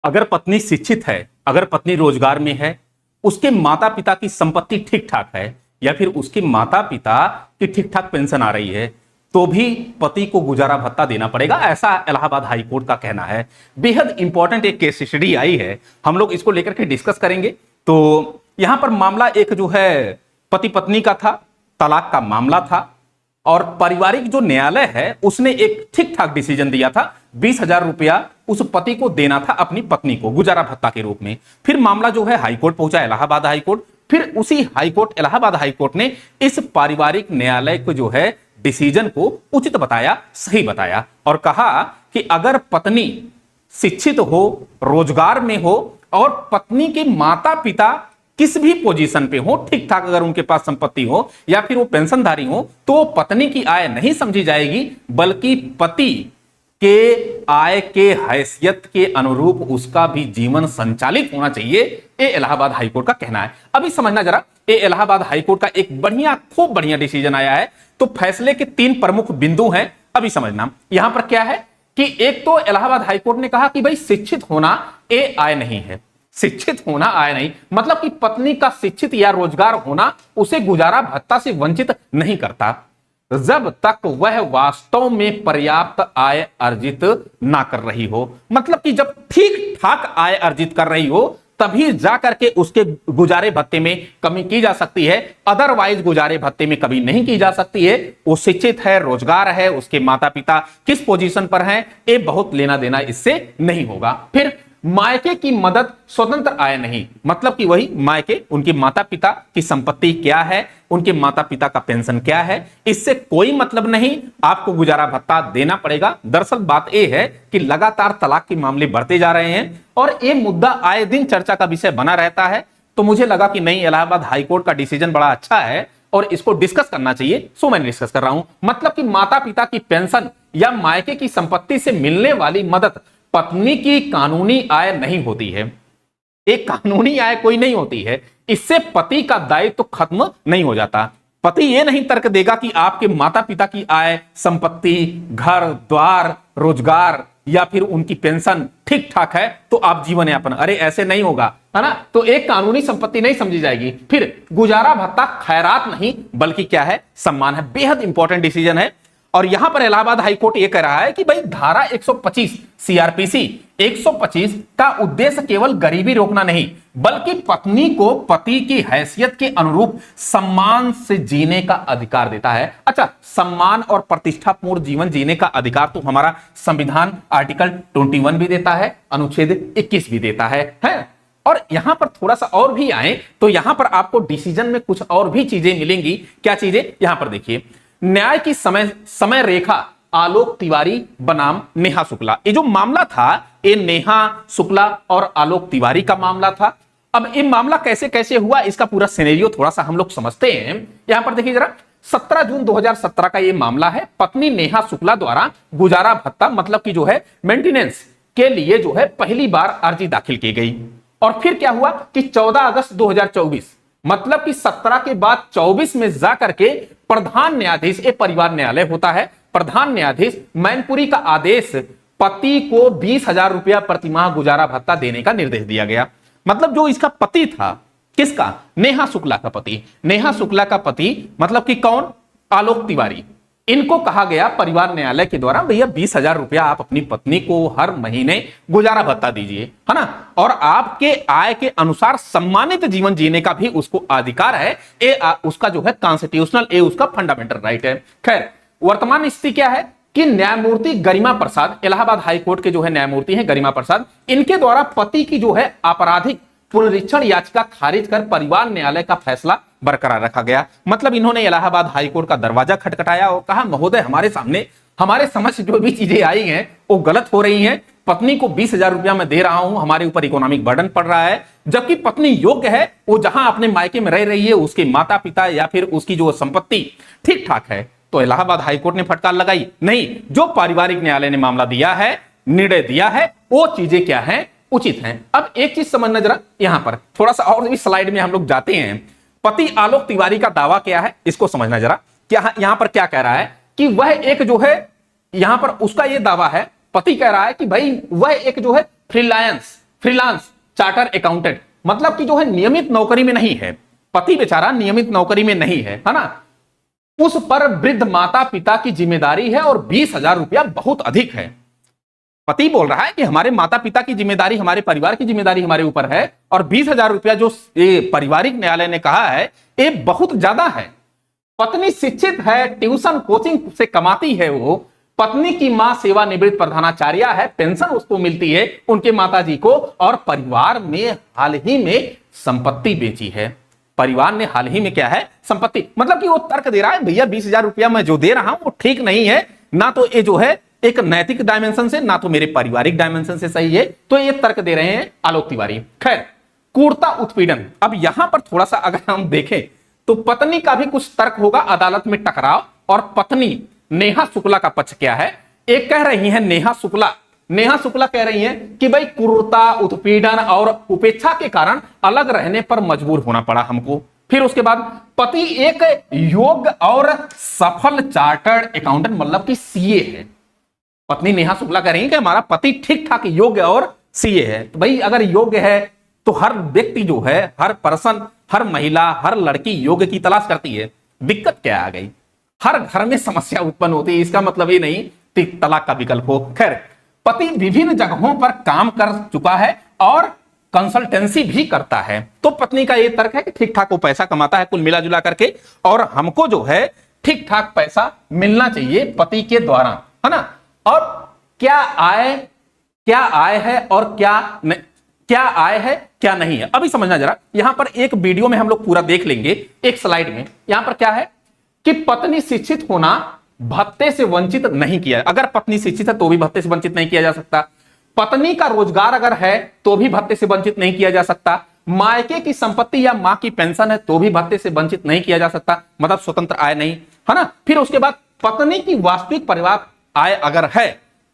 अगर पत्नी शिक्षित है, अगर पत्नी रोजगार में है, उसके माता पिता की संपत्ति ठीक ठाक है, या फिर उसके माता पिता की ठीक ठाक पेंशन आ रही है, तो भी पति को गुजारा भत्ता देना पड़ेगा, ऐसा इलाहाबाद हाई कोर्ट का कहना है। बेहद इंपॉर्टेंट एक केस स्टडी आई है, हम लोग इसको लेकर के डिस्कस करेंगे। तो यहां पर मामला एक जो है पति पत्नी का था, तलाक का मामला था, और पारिवारिक जो न्यायालय है उसने एक ठीक ठाक डिसीजन दिया था। 20,000 रुपया उस पति को देना था अपनी पत्नी को गुजारा भत्ता के रूप में। फिर मामला जो है हाईकोर्ट पहुंचा, इलाहाबाद हाईकोर्ट। फिर उसी हाईकोर्ट, इलाहाबाद हाईकोर्ट ने इस पारिवारिक न्यायालय को जो है डिसीजन को उचित बताया, सही बताया, और कहा कि अगर पत्नी शिक्षित हो, रोजगार में हो, और पत्नी के माता पिता किस भी पोजीशन पे हो, ठीक ठाक अगर उनके पास संपत्ति हो या फिर वो पेंशनधारी हो, तो पत्नी की आय नहीं समझी जाएगी, बल्कि पति के आय के हैसियत के अनुरूप उसका भी जीवन संचालित होना चाहिए। ये इलाहाबाद हाईकोर्ट का कहना है। अभी समझना जरा, ये इलाहाबाद हाईकोर्ट का एक बढ़िया, खूब बढ़िया डिसीजन आया है। तो फैसले के 3 प्रमुख बिंदु हैं, अभी समझना। यहां पर क्या है कि एक तो इलाहाबाद हाईकोर्ट ने कहा कि भाई शिक्षित होना ये आय नहीं है। शिक्षित होना आय नहीं मतलब कि पत्नी का शिक्षित या रोजगार होना उसे गुजारा भत्ता से वंचित नहीं करता, जब तक वह वास्तव में पर्याप्त आय अर्जित ना कर रही हो। मतलब कि जब ठीक ठाक आय अर्जित कर रही हो तभी जाकर के उसके गुजारे भत्ते में कमी की जा सकती है, अदरवाइज गुजारे भत्ते में कभी नहीं की जा सकती है। वो शिक्षित है, रोजगार है, उसके माता पिता किस पोजीशन पर हैं, ये बहुत लेना देना इससे नहीं होगा। फिर मायके की मदद स्वतंत्र आय नहीं, मतलब कि वही मायके, उनके माता पिता की संपत्ति क्या है, उनके माता पिता का पेंशन क्या है, इससे कोई मतलब नहीं, आपको गुजारा भत्ता देना पड़ेगा। दरअसल बात यह है कि लगातार तलाक के मामले बढ़ते जा रहे हैं और यह मुद्दा आए दिन चर्चा का विषय बना रहता है। तो मुझे लगा कि नहीं, इलाहाबाद हाईकोर्ट का डिसीजन बड़ा अच्छा है और इसको डिस्कस करना चाहिए, सो मैंने डिस्कस कर रहा हूं। मतलब कि माता पिता की पेंशन या मायके की संपत्ति से मिलने वाली मदद पत्नी की कानूनी आय नहीं होती है। एक कानूनी आय कोई नहीं होती है, इससे पति का दायित्व तो खत्म नहीं हो जाता। पति यह नहीं तर्क देगा कि आपके माता पिता की आय, संपत्ति, घर द्वार, रोजगार या फिर उनकी पेंशन ठीक ठाक है तो आप जीवन यापन, अरे ऐसे नहीं होगा, है ना। तो एक कानूनी संपत्ति नहीं समझी जाएगी। फिर गुजारा भत्ता खैरात नहीं बल्कि क्या है, सम्मान है। बेहद इंपॉर्टेंट डिसीजन है। और यहां पर इलाहाबाद हाईकोर्ट यह कह रहा है कि भाई धारा 125 सीआरपीसी 125 का उद्देश्य केवल गरीबी रोकना नहीं, बल्कि पत्नी को पति की हैसियत के अनुरूप सम्मान से जीने का अधिकार देता है। अच्छा, सम्मान और प्रतिष्ठापूर्ण जीवन जीने का अधिकार तो हमारा संविधान आर्टिकल 21 भी देता है, अनुच्छेद 21 भी देता है? और यहां पर थोड़ा सा और भी आए तो यहां पर आपको डिसीजन में कुछ और भी चीजें मिलेंगी। क्या चीजें, यहां पर देखिए, न्याय की समय रेखा आलोक तिवारी बनाम नेहा शुक्ला। ये जो मामला था ये नेहा शुक्ला और आलोक तिवारी का मामला था। अब ये मामला कैसे कैसे हुआ, इसका पूरा सिनेरियो थोड़ा सा हम लोग समझते हैं। यहां पर देखिए जरा, 17 जून 2017 का ये मामला है। पत्नी नेहा शुक्ला द्वारा गुजारा भत्ता मतलब कि जो है मेंटेनेंस के लिए जो है पहली बार अर्जी दाखिल की गई। और फिर क्या हुआ कि 14 अगस्त 2024 मतलब कि 17 के बाद 24 में जाकर के प्रधान न्यायाधीश, ये परिवार न्यायालय होता है, प्रधान न्यायाधीश मैनपुरी का आदेश पति को 20,000 रुपया प्रतिमाह गुजारा भत्ता देने का निर्देश दिया गया। मतलब जो इसका पति था, किसका, नेहा शुक्ला का पति, नेहा शुक्ला का पति मतलब कि कौन, आलोक तिवारी, इनको कहा गया परिवार न्यायालय के द्वारा, भैया 20,000 रुपया आप अपनी पत्नी को हर महीने गुजारा भत्ता दीजिए, है ना, और आपके आय के अनुसार सम्मानित जीवन जीने का भी उसको अधिकार है। ये उसका जो है कॉन्स्टिट्यूशनल, ये उसका फंडामेंटल राइट है। खैर, वर्तमान स्थिति क्या है कि न्यायमूर्ति गरिमा प्रसाद, इलाहाबाद हाईकोर्ट के जो है न्यायमूर्ति हैं गरिमा प्रसाद, इनके द्वारा पति की जो है आपराधिक पुनरीक्षण याचिका खारिज कर परिवार न्यायालय का फैसला बरकरार रखा गया। मतलब इन्होंने इलाहाबाद हाईकोर्ट का दरवाजा खटखटाया और कहा, महोदय हमारे सामने, हमारे समझ जो भी चीजें आई हैं वो गलत हो रही हैं। पत्नी को 20,000 रुपया मैं दे रहा हूं, हमारे ऊपर इकोनॉमिक बर्डन पड़ रहा है, जबकि पत्नी योग्य है, वो जहां अपने मायके में रह रही है, उसके माता पिता या फिर उसकी जो संपत्ति ठीक ठाक है। तो इलाहाबाद हाईकोर्ट ने फटकार लगाई, नहीं, जो पारिवारिक न्यायालय ने मामला दिया है, निर्णय दिया है, वो चीजें क्या है, उचित हैं। अब एक चीज समझना जरा, यहां पर थोड़ा सा और भी स्लाइड में हम लोग जाते हैं। पति आलोक तिवारी का दावा क्या है, इसको समझना जरा। क्या यहां पर क्या कह रहा है कि वह एक जो है, यहां पर उसका यह दावा है, पति कह रहा है कि भाई वह एक जो है फ्रीलांस चार्टर अकाउंटेंट, मतलब कि जो है नियमित नौकरी में नहीं है, पति बेचारा नियमित नौकरी में नहीं है ना, उस पर वृद्ध माता पिता की जिम्मेदारी है और 20,000 रुपया बहुत अधिक है। पति बोल रहा है कि हमारे माता पिता की जिम्मेदारी, हमारे परिवार की जिम्मेदारी हमारे ऊपर है और 20,000 रुपया जो पारिवारिक न्यायालय ने कहा है ये बहुत ज्यादा है। पत्नी शिक्षित है, ट्यूशन कोचिंग से कमाती है वो, पत्नी की मां सेवानिवृत्त प्रधानाचार्य है, पेंशन उसको मिलती है उनके माताजी को, और परिवार ने हाल ही में संपत्ति बेची है। परिवार ने हाल ही में क्या है, संपत्ति, मतलब कि वो तर्क दे रहा है भैया 20,000 रुपया मैं जो दे रहा हूं वो ठीक नहीं है, ना तो ये जो है एक नैतिक डायमेंशन से, ना तो मेरे पारिवारिक डायमेंशन से सही है, तो ये तर्क दे रहे हैं आलोक तिवारी। खैर, क्रूरता उत्पीड़न, अब यहां पर थोड़ा सा अगर हम देखें तो पत्नी का भी कुछ तर्क होगा, अदालत में टकराव, और पत्नी नेहा शुक्ला का पक्ष क्या है। एक कह रही है नेहा शुक्ला कह रही है कि भाई क्रूरता, उत्पीड़न और उपेक्षा के कारण अलग रहने पर मजबूर होना पड़ा हमको। फिर उसके बाद पति एक योग्य और सफल चार्टर्ड अकाउंटेंट, मतलब कि सीए है। पत्नी नेहा शुक्ला कह रही है कि हमारा पति ठीक ठाक योग्य और सीए है। तो भाई अगर योग्य है तो हर व्यक्ति जो है, हर पर्सन, हर महिला, हर लड़की योग्य की तलाश करती है। दिक्कत क्या आ गई, हर घर में समस्या उत्पन्न होती है, इसका मतलब ये नहीं कि तलाक का विकल्प हो। खैर, पति विभिन्न जगहों पर काम कर चुका है और कंसल्टेंसी भी करता है, तो पत्नी का यह तर्क है कि ठीक ठाक वो पैसा कमाता है कुल मिला जुला करके, और हमको जो है ठीक ठाक पैसा मिलना चाहिए पति के द्वारा, है ना। और क्या आय है और क्या आय है क्या नहीं है, अभी समझना जरा। यहां पर एक वीडियो में हम लोग पूरा देख लेंगे, एक स्लाइड में। यहां पर क्या है कि पत्नी शिक्षित होना भत्ते से वंचित नहीं किया, अगर पत्नी शिक्षित है तो भी भत्ते से वंचित नहीं किया जा सकता। पत्नी का रोजगार अगर है तो भी भत्ते से वंचित नहीं किया जा सकता। मायके की संपत्ति या मां की पेंशन है तो भी भत्ते से वंचित नहीं किया जा सकता, मतलब स्वतंत्र आय नहीं, है ना। फिर उसके बाद पत्नी की वास्तविक परिवार आय अगर है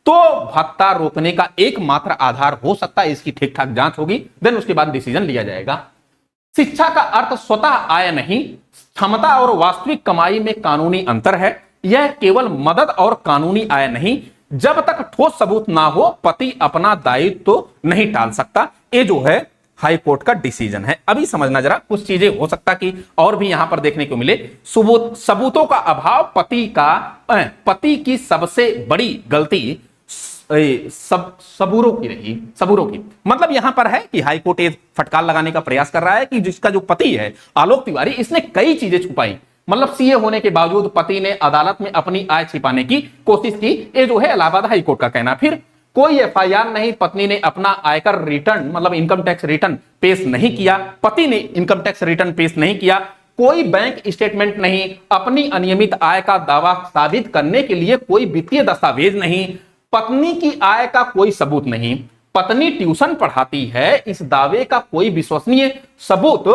तो भत्ता रोकने का एकमात्र आधार हो सकता है, इसकी ठीक ठाक जांच होगी, देन उसके बाद डिसीजन लिया जाएगा। शिक्षा का अर्थ स्वतः आय नहीं, क्षमता और वास्तविक कमाई में कानूनी अंतर है। यह केवल मदद और कानूनी आय नहीं, जब तक ठोस सबूत ना हो पति अपना दायित्व तो नहीं टाल सकता। ये जो है हाई कोर्ट का डिसीजन है। अभी समझना जरा, कुछ चीजें हो सकता कि और भी यहां पर देखने को मिले। सबूतों का अभाव पति की सबसे बड़ी गलती सबूरों की, मतलब यहां पर है कि हाई कोर्ट फटकार लगाने का प्रयास कर रहा है कि जिसका जो पति है आलोक तिवारी, इसने कई चीजें छुपाई, मतलब सीए होने के बावजूद पति ने अदालत में अपनी आय छिपाने की कोशिश की, ये जो है इलाहाबाद हाई कोर्ट का कहना। फिर कोई एफआईआर नहीं, पत्नी ने अपना आयकर रिटर्न मतलब इनकम टैक्स रिटर्न पेश नहीं किया, पति ने इनकम टैक्स रिटर्न पेश नहीं किया। कोई बैंक स्टेटमेंट नहीं, अपनी अनियमित आय का दावा साबित करने के लिए कोई वित्तीय दस्तावेज नहीं, पत्नी की आय का कोई सबूत नहीं, पत्नी ट्यूशन पढ़ाती है, इस दावे का कोई विश्वसनीय सबूत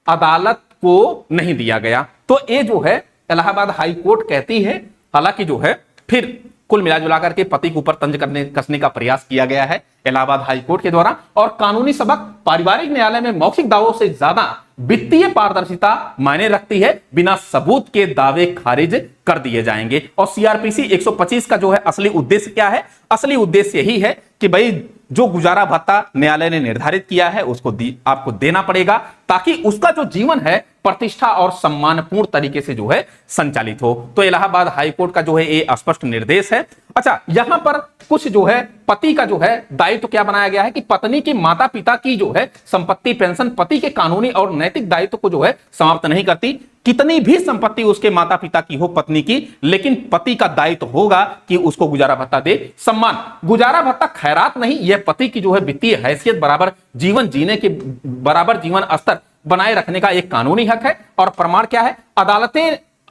अदालत को नहीं दिया गया। तो ये जो है इलाहाबाद हाई कोर्ट कहती है। हालांकि जो है फिर कुल मिलाजुला करके पति के ऊपर तंज कसने का प्रयास किया गया है इलाहाबाद हाई कोर्ट के द्वारा, और कानूनी सबक पारिवारिक न्यायालय में मौखिक दावों से ज्यादा वित्तीय पारदर्शिता मायने रखती है, बिना सबूत के दावे खारिज कर दिए जाएंगे। और सीआरपीसी 125 का जो है असली उद्देश्य क्या है, असली उद्देश्य यही है कि भाई जो गुजारा भत्ता न्यायालय ने निर्धारित किया है उसको आपको देना पड़ेगा, ताकि उसका जो जीवन है प्रतिष्ठा और सम्मानपूर्ण तरीके से जो है संचालित हो। तो इलाहाबाद हाई कोर्ट का जो है ये स्पष्ट निर्देश है। अच्छा, यहां पर कुछ जो है पति का जो है दायित्व तो क्या बनाया गया है कि पत्नी की माता पिता की जो है संपत्ति पेंशन पति के कानूनी और नैतिक दायित्व को जो है समाप्त नहीं करती। कितनी भी संपत्ति उसके माता पिता की हो पत्नी की, लेकिन पति का दायित्व होगा कि उसको गुजारा भत्ता दे। सम्मान, गुजारा भत्ता खैरात नहीं, यह पति की जो है वित्तीय हैसियत बराबर जीवन जीने के बराबर जीवन स्तर बनाए रखने का एक कानूनी हक है। और प्रमाण क्या है,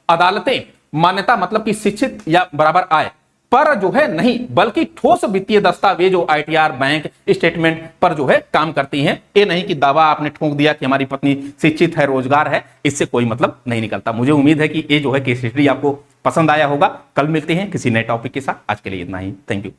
अदालतें मान्यता मतलब कि शिक्षित या बराबर आय पर जो है नहीं, बल्कि ठोस वित्तीय दस्तावेज जो आईटीआर बैंक स्टेटमेंट पर जो है काम करती हैं। ये नहीं कि दावा आपने ठोक दिया कि हमारी पत्नी शिक्षित है, रोजगार है, इससे कोई मतलब नहीं निकलता। मुझे उम्मीद है कि ये जो है केस हिस्ट्री आपको पसंद आया होगा। कल मिलते हैं किसी नए टॉपिक के साथ। आज के लिए इतना ही, थैंक यू।